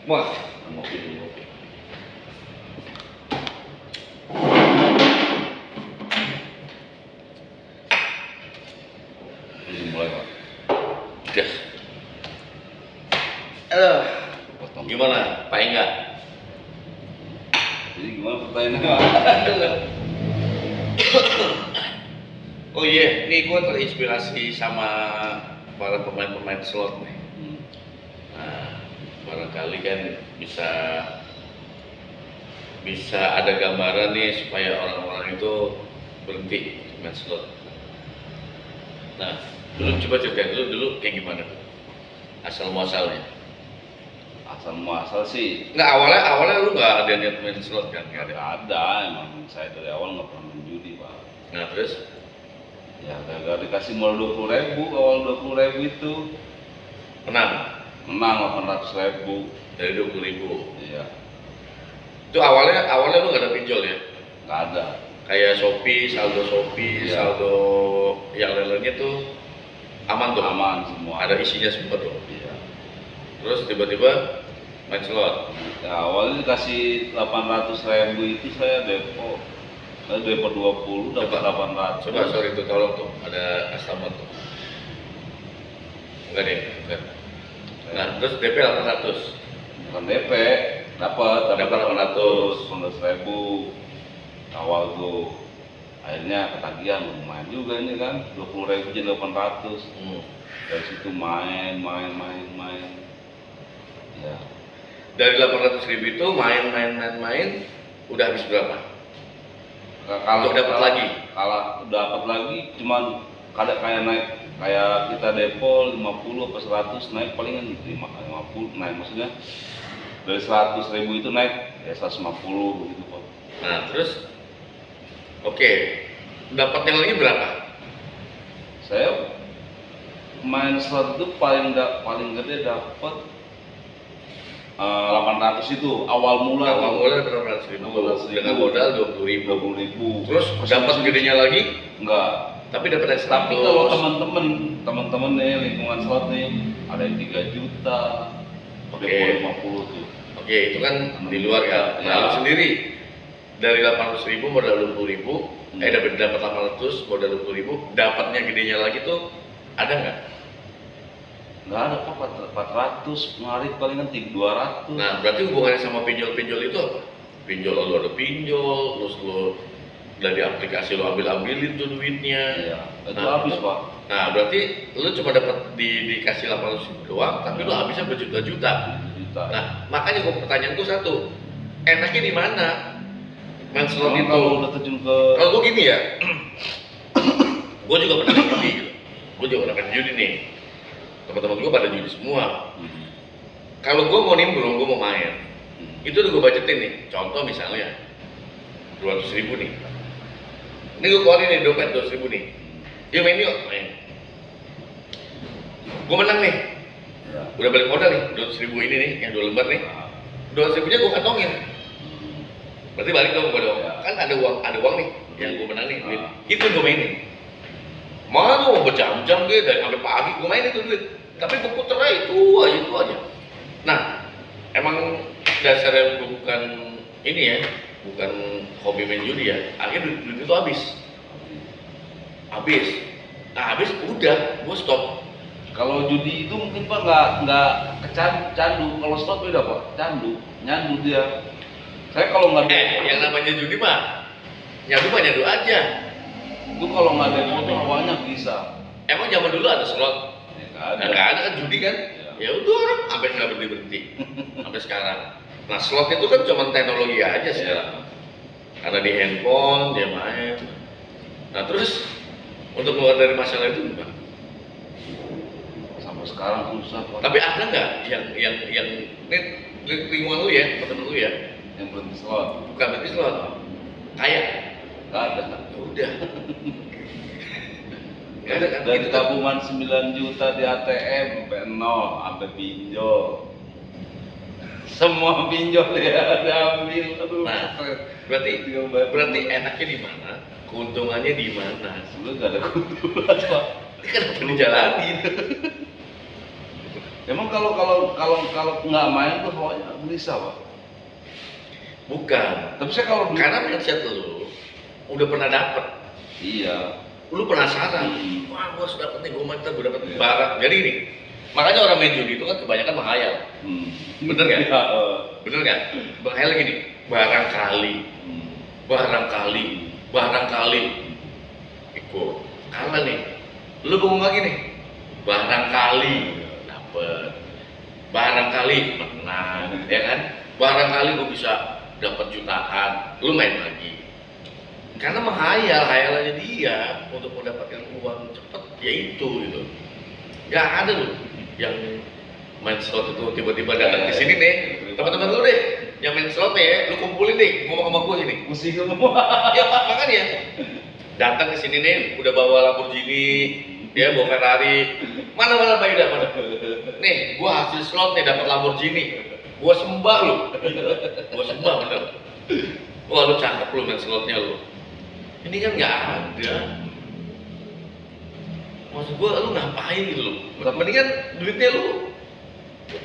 Wah, Ngopi dulu. Ini mulai Pak. udah. Aduh, Potong. gimana? Pak Enggak? Jadi gimana pertanyaannya Pak? Oh iya, ini gue terinspirasi sama para pemain-pemain slot nih. Nah, barangkali kan bisa ada gambaran nih supaya orang-orang itu berhenti main slot. Nah, coba ceritain dulu kayak gimana asal muasalnya. Asal muasal sih Nggak, awalnya lu nggak ada niat main slot kan? Nggak ada. nggak ada, emang saya dari awal nggak pernah main judi Pak. Nah terus, Ya gara-gara dikasih modal 20.000, awal 20.000 itu menang menang 800.000. dari 20.000. Iya, Itu awalnya lu nggak ada pinjol ya? nggak ada. Kayak Shopee, Iya. saldo yang lainnya tuh aman tuh. Aman semua. Ada isinya semua tuh. Iya. Terus tiba-tiba main slot. Ya, awalnya dikasih 800.000 itu saya depo. Saya depo 20 dapat 800. Coba sorry itu tolong tuh ada customer tuh. Enggak deh, bukan. Nah terus DP 800. Bukan DP, dapat 800. 800.000 awal tuh. Akhirnya ketagihan lumayan juga ini kan, 20.000 jadi 800. Dari situ main. Ya, Dari 800.000 itu main, udah habis berapa? kalau Untuk dapat lagi? Kalau dapat lagi cuman kayak naik, kayak kita depo 50 atau 100 naik palingan 50 naik, maksudnya dari 100.000 itu naik ya 150 gitu Pak. Nah terus, oke, dapat yang lagi berapa? Saya main slot itu paling gede dapat 800 itu awal mula. Awal mulai berapa ratus ribu? 800.000. Dengan modal 20.000. 20.000. Terus dapat gedenya lagi? Enggak. Tapi dapat ekstra. Tapi kalau teman-teman nih lingkungan slot nih ada yang 3 juta, Oke. depo 50 tuh. Oke, itu kan di luar kan. Nah, Ya. lu sendiri dari 800.000 modal 20.000, dapat 800 modal 20.000, dapatnya gedenya lagi tuh ada nggak? Nggak ada Pak, 400 ngarit palingan 200. Nah, berarti hubungannya sama pinjol-pinjol itu apa? Pinjol, lu ada pinjol, terus lu dari aplikasi lu ambilin tuh duitnya. Iya, itu habis Pak. Nah, berarti lu cuma dapat dikasih 800.000 doang, tapi lu habisnya berjuta-juta. Juta. Nah, makanya pertanyaan gue satu, enaknya di mana main slot itu? Kalau udah terjun ke Kalau gue gini ya, gue juga pernah main judi. Gue juga pernah main judi nih. Teman-teman gue pada judi semua. Kalau gue mau nimbrung, gue mau main, itu udah gue budgetin nih. Contoh misalnya 200.000 nih. Ini gue keluarin nih dompet 200.000 nih. Yuk main yuk, main. Gue menang nih. Ya. Udah balik modal nih, 200.000 ini nih, yang 2 lembar nih. 200.000-nya gue kantongin. Berarti balik dong gue dong. Ya. Kan ada uang nih yang gue menang nih. Duit. Ah. Itu gue mainin. Mana mau berjam-jam gitu dari sampai pagi gue main itu duit. Tapi gue puter aja itu aja. Nah, emang dasarnya gue bukan ini ya, bukan hobi main judi ya. Akhirnya duit itu habis. Nah habis udah, gue stop. Kalau judi itu mungkin Pak nggak candu. Kalau slot beda Pak, nyandu dia. Saya kalau nggak Yang namanya judi mah nyadu aja. itu kalau nggak ada itu awalnya bisa. Emang zaman dulu ada slot? Ya, Nggak ada kan judi kan? Ya. Ya udah orang sampai nggak berhenti sampai sekarang. Nah slot itu kan cuma teknologi aja sekarang. Karena di handphone dia main. Nah terus untuk keluar dari masalah itu gimana? Sampai sekarang susah Pak. Tapi ada nggak yang ini lingkungan lu ya, temen lu ya, Yang berhenti slot bukan berarti slot, kayak nggak ada. ya udah. Nggak ada kan? Dari Itu kan tabungan 9 juta di ATM sampai nol, sampai pinjol. Semua pinjol ya diambil. Aduh. Nah, Tinggal bayar berarti dulu. enaknya di mana? Keuntungannya di mana? Sebenarnya nggak ada keuntungan Pak. Ini kenapa dijalanin? Emang kalau nggak main tuh pokoknya gelisah Pak. Bukan. Tapi saya kalau Karena mindset lu udah pernah dapet. iya. Lu penasaran. Wah, gua harus dapet nih, gua mantap, gua dapet Iya. barang. Jadi ini, makanya orang main judi itu kan kebanyakan menghayal. Bener nggak? Iya, Bener nggak? Menghayal gini, barangkali, ikut kalah nih. Lu bangun lagi nih, barangkali dapet, barangkali menang, ya kan? Barangkali gua bisa dapat jutaan, lu main lagi. Karena menghayal, hayalannya dia untuk mendapatkan uang cepet, ya itu gitu. Gak ada loh yang main slot itu tiba-tiba datang ke sini nih, teman-teman lu deh yang main slot nih, lu kumpulin deh, ngomong sama gua sini. Pusing semua. Ya makanya datang ke sini nih, udah bawa Lamborghini, ya bawa Ferrari. Mana Pak Yuda, mana? Nih, gua hasil slot nih dapat Lamborghini. Gua sembah lu. Gua sembah bener. Wah, lu cakep lu main slotnya lu. Ini kan nggak ada. Maksud gua lu ngapain gitu lu? Mendingan duitnya lu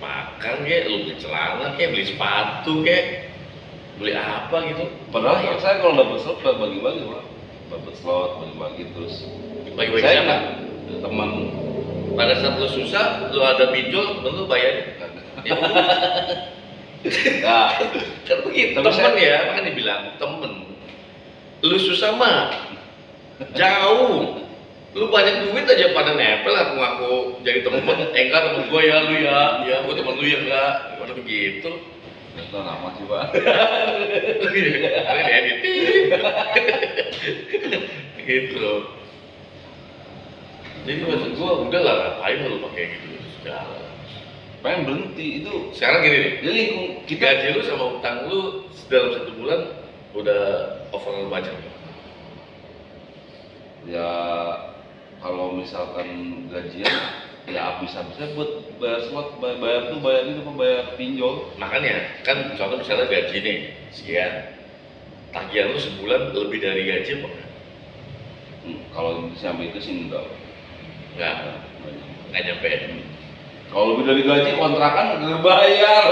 makan kayak, lu beli celana kayak, beli sepatu kayak, beli apa gitu. Padahal ya. saya kalau dapat slot bagi-bagi Pak. Dapat slot bagi-bagi terus. Bagi-bagi Saya siapa? teman. Pada saat lu susah, lu ada pinjol, temen lu bayarin. Ya, Nah, kan begitu. Tapi Temen ya, makanya dibilang temen. Lu susah mah jauh. Lu banyak duit aja pada nempel aku jadi temen. Enggak temen gue ya, lu ya gue temen lu ya enggak. Pada begitu. itu nama sih Pak. Ada edit. Gitu. Jadi maksud gue udahlah, ngapain lu pakai gitu segala. Pengen berhenti itu. Sekarang gini nih, Jadi kita gaji lu sama utang lu dalam 1 bulan udah overall budget. ya kalau misalkan gajian ya habis-habisnya buat bayar slot, bayar itu apa bayar pinjol. Makanya kan contoh misalnya gaji nih sekian, tagihan lu sebulan lebih dari gaji apa enggak? Kalau sampai itu sih enggak. Nggak nyampe. Kalau lebih dari gaji kontrakan nggak bayar.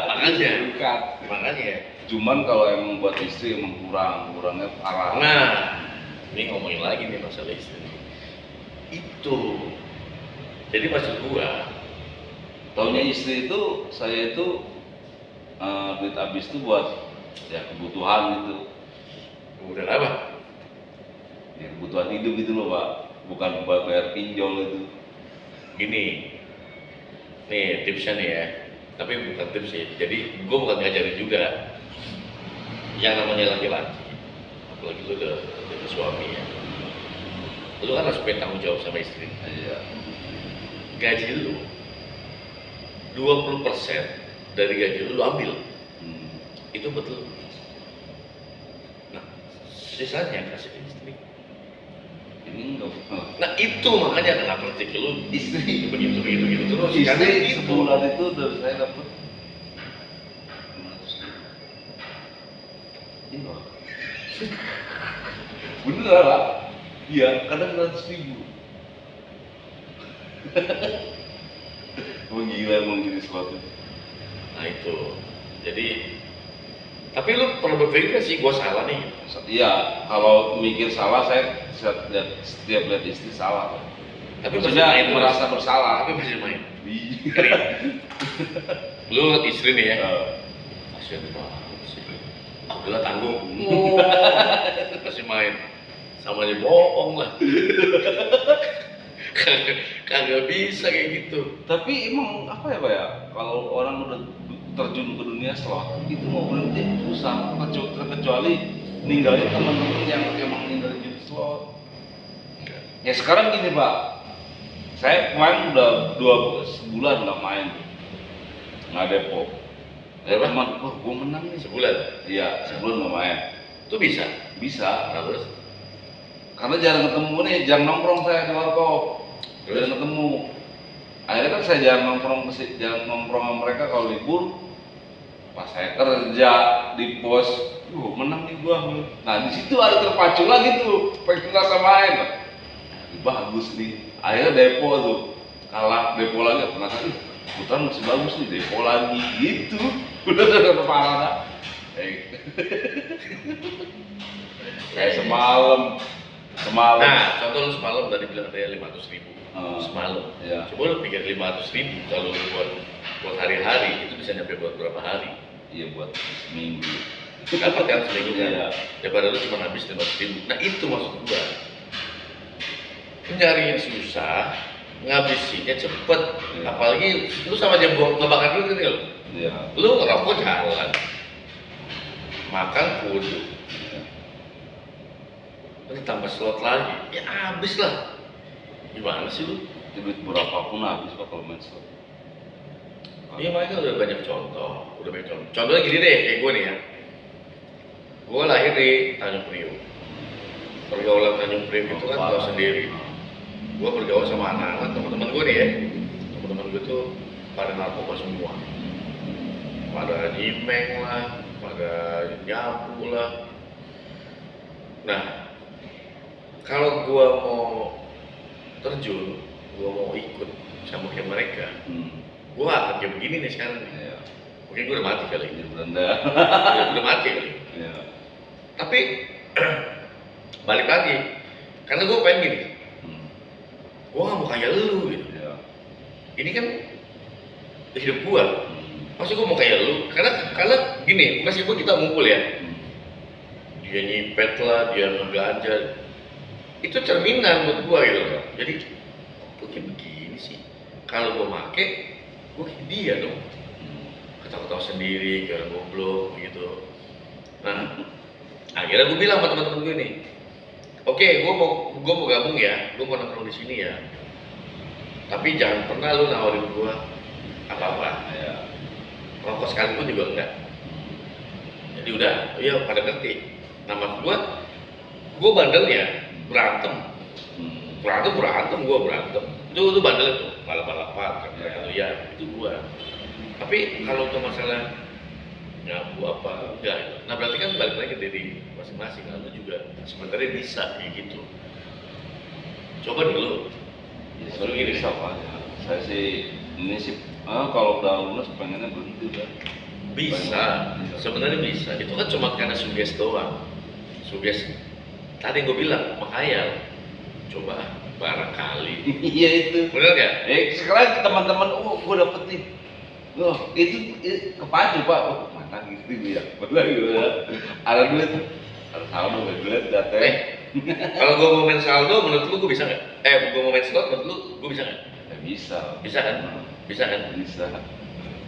Makanya. Dekat. Makanya. Cuman kalau emang buat istri emang kurangnya parah. Nah, ini ngomongin lagi nih masalah istri. Itu. Jadi maksud gua, Taunya istri itu saya itu duit habis itu buat ya kebutuhan gitu. udah apa? Ya kebutuhan hidup gitu loh Pak. Bukan buat bayar pinjol itu. Gini, nih tipsnya nih ya. Tapi bukan tips sih. Jadi gua bukan ngajarin juga. Yang namanya laki-laki, apalagi lu udah suami ya. Lu kan harus punya tanggung jawab sama istri. Iya. Gaji lu 20% dari gaji lu ambil, itu betul. Nah, sisanya kasih ke istri. Ini enggak. Nah itu makanya kenapa rezeki lu Istri begitu terus. Karena istri gitu. sebulan itu dari saya dapat 500.000. Iya. Bener lah. Iya, kadang 100.000. Emang gila emang jadi sesuatu. Nah itu. Jadi, tapi lu pernah berpikir gak sih gua salah nih? Iya, kalau mikir salah saya setiap lihat istri salah. Tapi Maksudnya masih main merasa terus. bersalah. Tapi masih main. Iya. Lu istri nih ya. Kasian banget sih. Udahlah tanggung. Masih main. Sama aja bohong lah. Kagak bisa kayak gitu. Tapi emang apa ya Pak ya? Kalau orang udah terjun ke dunia slot, itu mau berhenti susah. Kecuali ninggalin teman-teman yang emang ninggalin jadi slot. Ya sekarang gini Pak, saya kemarin udah 2 bulan nggak main, nggak depo. Ya Berapa? teman, wah gue menang nih. Sebulan. Iya, sebulan nggak main. Itu bisa. Bisa. Nah, terus Karena jarang ketemu nih, jarang nongkrong saya di warkop. Terus? Jarang ketemu. Akhirnya kan saya jarang nongkrong sama mereka kalau libur. Pas saya kerja di pos, menang nih gua. Nah di situ ada terpacu lagi tuh, pengen rasa main. Bagus nih. Akhirnya depo tuh. kalah depo lagi, ternyata putaran masih bagus nih, depo lagi gitu. Udah parah dah. Kayak semalam. Nah, contoh lu semalam tadi bilang ada 500.000 semalam. Iya. Coba lu pikir 500.000 kalau lu buat hari-hari itu bisa nyampe buat berapa hari? Iya, buat seminggu. Dapat kan seminggu kan? Iya. Daripada lu cuma habis 500.000. Nah itu maksud gua. Nyarinya susah, ngabisinnya cepet. Iya. Apalagi lu sama aja ngebakar dulu gitu loh. Iya. Lu ngerokok jalan, makan kudu, Iya. terus tambah slot lagi, ya habis lah. Gimana sih lu? Duit berapapun habis Pak kalau main slot. Iya makanya udah banyak contoh, Contohnya gini deh, kayak gue nih ya. Gue lahir di Tanjung Priok. Pergaulan Tanjung Priok itu kan tau sendiri. Gue bergaul sama anak-anak, teman-teman gue nih ya. Teman-teman gue tuh pada narkoba semua. Pada nyimeng lah, pada nyabu lah. Nah, kalau gue mau terjun, gue mau ikut sama kayak mereka, gue akan kayak begini nih sekarang nih. Iya. Mungkin gue udah mati kali. Ini Belanda. Udah mati kali. Iya. Tapi balik lagi, karena gue pengen gini, gue gak mau kayak lu gitu. Iya. Ini kan hidup gue. Maksud gue mau kayak lu, karena gini, meskipun kita ngumpul ya, dia nyipet lah, dia ngeganja, itu cerminan buat gue gitu loh. Jadi, kok kayak begini sih? Kalau gue make, gue kayak dia dong. Ketawa-ketawa sendiri, kayak orang goblok gitu. Nah, akhirnya gue bilang sama teman-teman gue nih, oke, gue mau gabung ya, gue mau nongkrong di sini ya. Tapi jangan pernah lu nawarin gue apa-apa. Iya. Rokok sekalipun juga enggak. Jadi udah, iya pada ngerti. Nama gue bandel ya, berantem gue berantem. Itu bandel tuh, balap-balapan, kalian itu gue. Tapi kalau untuk masalah nyabu apa enggak, nah berarti kan balik lagi dari masing-masing kan lu juga sebenarnya bisa kayak gitu. Coba dulu. Ya, Baru gini bisa Pak. Saya sih ini sih kalau udah lulus pengennya berhenti udah. Bisa, sebenarnya bisa. Itu kan cuma karena suges doang. Suges. Tadi gue bilang menghayal. Coba barangkali. Iya itu. Bener nggak? Sekarang teman-teman, gue dapet nih. Loh, itu kepacu Pak. Oh, mana gitu ya. Bener gitu. Ada duit. Ada saldo, ada duit, dateng. Kalau gue mau main saldo, menurut lu gue bisa nggak? Gue mau main slot, menurut lu gue bisa nggak? Ya, bisa. Bisa kan? Bisa kan? Bisa.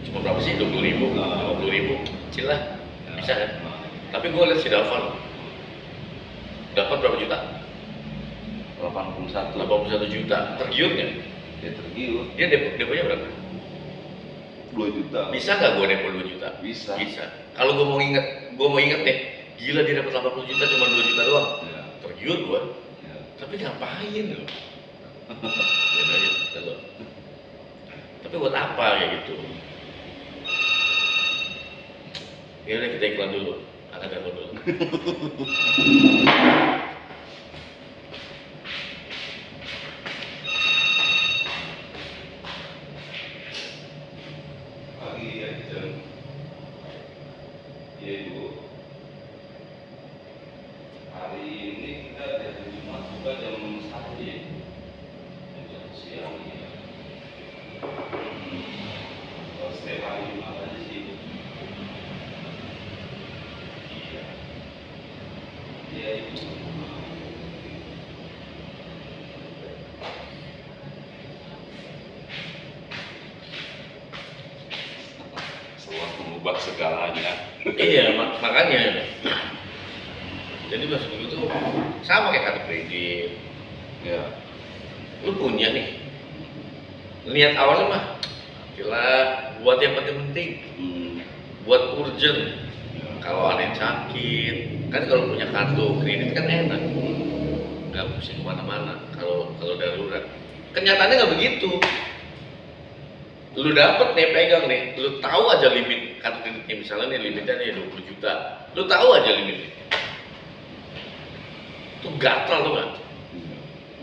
Cuma berapa sih? 20.000, 50.000, kecil lah. Bisa kan? Tapi gue lihat si Dava dapat berapa juta? 81. 81 juta. Tergiur nggak? Ya tergiur. Dia deponya berapa? 2 juta. Bisa nggak gue depo 2 juta? Bisa. Bisa. Kalau gue mau inget nih, gila dia dapat 80 juta cuma 2 juta doang. Ya. Tergiur gue. Ya. Tapi ngapain lo? Ya aja, kalau. Tapi buat apa kayak gitu? Ya udah kita iklan dulu. Angkat telepon dulu. Pagi ya, jam. Iya Ibu. Hari ini kita dari Jumat buka jam 1 ya. Jam siang ya. Kalau setiap hari Jumat aja sih. Iya. Iya Ibu. Selalu mengubah segalanya. Iya, makanya. Jadi maksud gue tuh sama kayak kartu kredit. Ya. Lu punya nih. Niat awalnya mah, gila, buat yang penting-penting, buat urgent. Kalau ada yang sakit, kan kalau punya kartu kredit kan enak, nggak mesti kemana-mana. Kalau darurat, kenyataannya nggak begitu. Lu dapet nih, pegang nih, lu tahu aja limit kartu kreditnya, misalnya nih limitnya nih 20 juta, lu tahu aja limitnya. Itu gatal tuh nggak?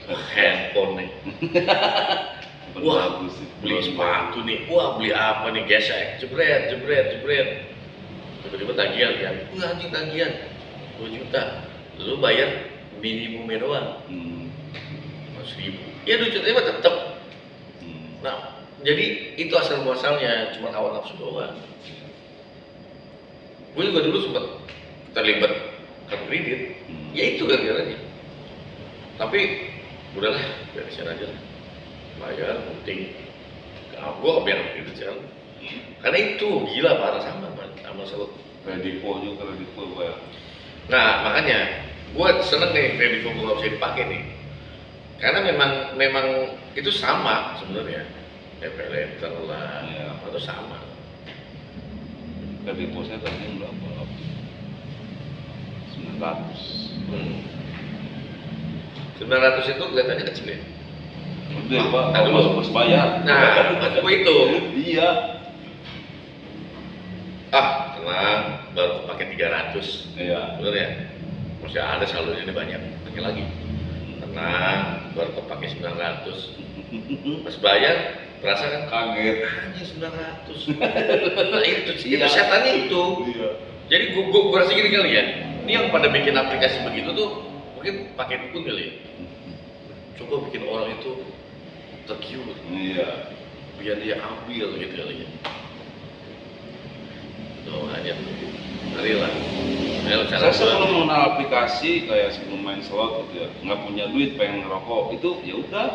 Handphone nih. Wah, Bagus sih. beli sepatu nih, wah beli apa nih, gesek, jebret, jebret, jebret. Tiba-tiba tagihan kan, wah anjing tagihan 2 juta, lu bayar minimumnya doang, Hmm. 100.000. Ya 2 juta mah tetep. Hmm. Nah, jadi itu asal muasalnya cuma hawa nafsu doang. Gue juga dulu sempat terlibat kartu kredit, Hmm. ya itu gara-garanya. Tapi udahlah, beresin aja lah, bayar penting. Gue gak biar kredit sekarang, karena itu gila parah sama selalu. Kredipo juga kredito gue ya. Nah makanya gue seneng nih kredit gue nggak bisa dipakai nih, karena memang itu sama sebenarnya, DP letter lah, Iya. apa tuh sama. Kredipo saya tadi berapa? 900. 900 itu kelihatannya kecil ya. Udah pak, Nah, dulu. harus bayar. Nah maksud gue itu, Iya. tenang, baru kepake 300, Iya. bener ya? Masih ada saldonya ini banyak, pakai lagi. Tenang, baru kepake 900, pas bayar, perasa kan? Kaget. Hanya 900. Nah itu setannya itu. Iya. Jadi gue rasa gini kali ya, ini yang pada bikin aplikasi begitu tuh mungkin pakai dukun kali ya. Coba bikin orang itu tergiur, Iya. biar dia ambil gitu kali ya. Tuh hanya ngeri lah. Saya sebelum mengenal aplikasi kayak sebelum main slot gitu ya, nggak punya duit pengen ngerokok itu ya udah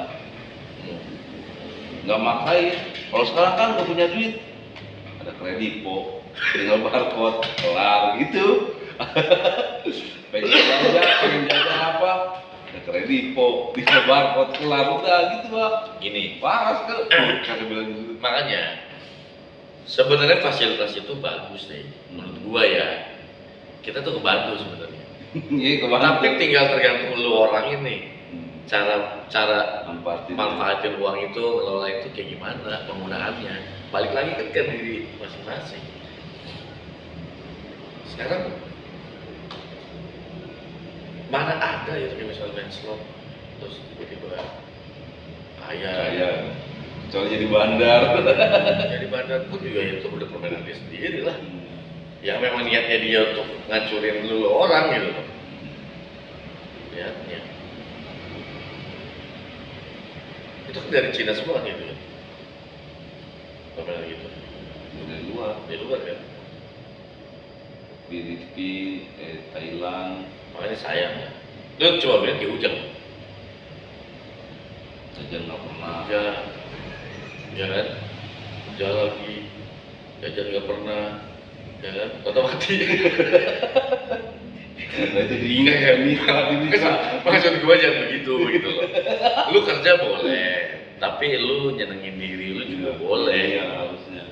nggak makai. Kalau sekarang kan nggak punya duit, ada kredipo, tinggal barcode, kelar gitu. pengen jajan apa, ada kredipo, tinggal barcode, kelar udah gitu pak. Gini, Waras kan? Kata bilang gitu. makanya sebenarnya fasilitas itu bagus nih, menurut gua ya. Kita tuh kebantu sebenarnya. Iya kemana? Tapi tinggal tergantung lu orang ini. Cara manfaatin uang itu, ngelola itu kayak gimana, penggunaannya. Balik lagi kan ke diri masing-masing. Sekarang mana ada ya kayak misalnya main slot terus tiba-tiba kaya. Kecuali jadi bandar. Jadi bandar pun juga itu udah permainan dia sendiri lah. Ya memang niatnya dia untuk ngacurin dulu orang gitu loh. Niatnya. Itu kan dari Cina semua kan gitu kan. Permainan gitu. Dari luar. Di luar kan. Filipina, Thailand, Makanya sayang ya. Lu coba bilang kayak Ujang. jajan nggak pernah. Ujang. Ya kan? Ujang lagi. Jajan nggak pernah. Ya kan? Atau mati. Nah itu diingat ini. Maksud gue jangan begitu gitu loh. Lu kerja boleh, tapi lu nyenengin diri lu juga boleh. Iya harusnya.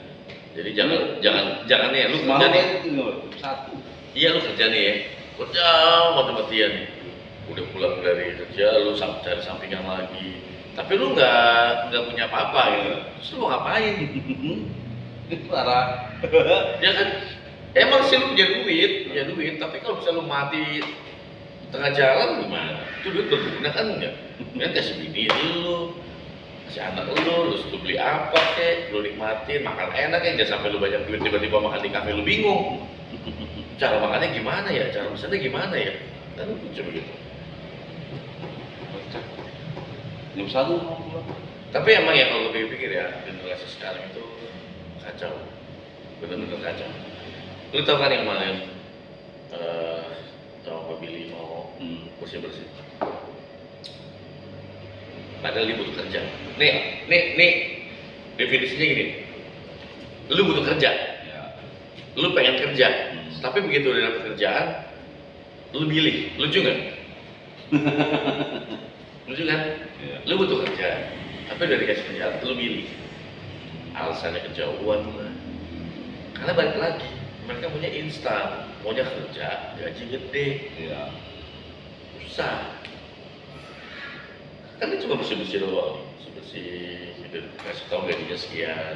Jadi jangan nih lu kerja Malah nih. itu tinggal satu. Iya lu kerja nih ya. Kerja mati-matian nih. Udah pulang dari kerja lu cari sampingan lagi. Tapi lu nggak punya apa-apa gitu. Terus lu mau ngapain? Parah. Ya kan? Emang sih lu punya duit, tapi kalau bisa lu mati tengah jalan gimana? Itu duit berguna kan enggak? Kan kasih bini lu, kasih anak lu beli apa kek, lu nikmatin, makan enak ya, jangan sampai lu banyak duit tiba-tiba makan di kafe lu bingung. Cara makannya gimana ya? Cara pesannya gimana ya? Kan lucu begitu. Jam 1 mau pulang. Tapi emang ya kalau pikir-pikir ya, generasi sekarang itu kacau, bener-bener kacau. Lu tau kan yang kemarin sama Pak Billy mau bersih-bersih, padahal dia butuh kerja. Nih definisinya gini, lu butuh kerja, Ya. lu pengen kerja, tapi begitu udah dapet kerjaan, lu milih, lucu nggak? Lucu kan? Ya. Lu butuh kerja, tapi udah dikasih kerjaan, lu milih. Alasannya kejauhan lah. Karena balik lagi, mereka punya instan, maunya kerja, gaji gede, Iya. susah. Kan dia cuma bersih-bersih doang, bersih-bersih, gitu. Kasih tau gajinya sekian,